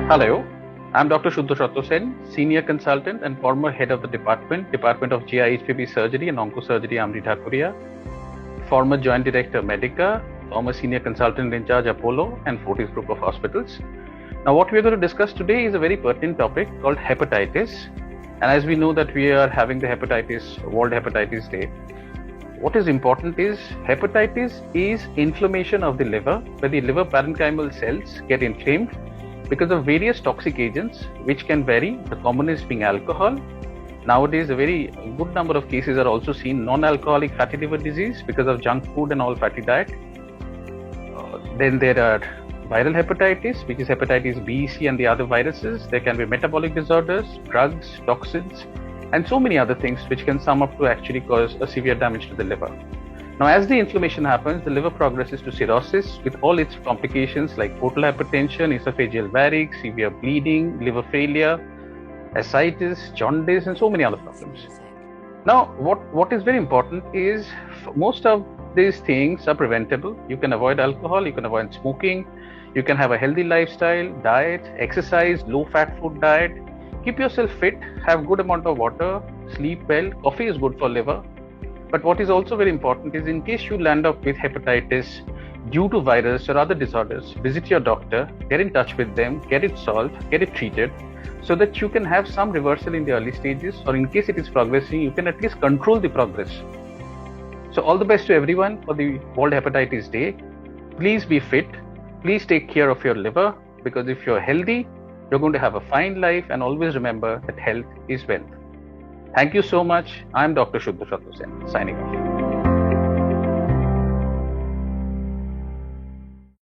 Hello, I'm Dr. Suddhasattwa Sen, Senior Consultant and former Head of the Department of GI-HPB Surgery and Oncosurgery, Amri Thakuria, former Joint Director, Medica, former Senior Consultant in charge, Apollo and Fortis Group of Hospitals. Now, what we're going to discuss today is a very pertinent topic called hepatitis. And as we know that we are having the World Hepatitis Day, what is important is hepatitis is inflammation of the liver, where the liver parenchymal cells get inflamed because of various toxic agents which can vary, the commonest being alcohol. Nowadays, a very good number of cases are also seen non-alcoholic fatty liver disease because of junk food and all fatty diet. Then there are viral hepatitis, which is hepatitis B, C and the other viruses. There can be metabolic disorders, drugs, toxins and so many other things which can sum up to actually cause a severe damage to the liver. Now, as the inflammation happens, the liver progresses to cirrhosis with all its complications like portal hypertension, esophageal varix, severe bleeding, liver failure, ascites, jaundice, and so many other problems. Now, what is very important is most of these things are preventable. You can avoid alcohol, you can avoid smoking, you can have a healthy lifestyle, diet, exercise, low-fat food diet, keep yourself fit, have good amount of water, sleep well. Coffee is good for liver. But what is also very important is in case you land up with hepatitis due to virus or other disorders, visit your doctor, get in touch with them, get it solved, get it treated, so that you can have some reversal in the early stages, or in case it is progressing, you can at least control the progress. So all the best to everyone for the World Hepatitis Day. Please be fit, please take care of your liver, because if you're healthy, you're going to have a fine life, and always remember that health is wealth. Thank you so much. I'm Dr. Suddhasattwa Sen, signing off.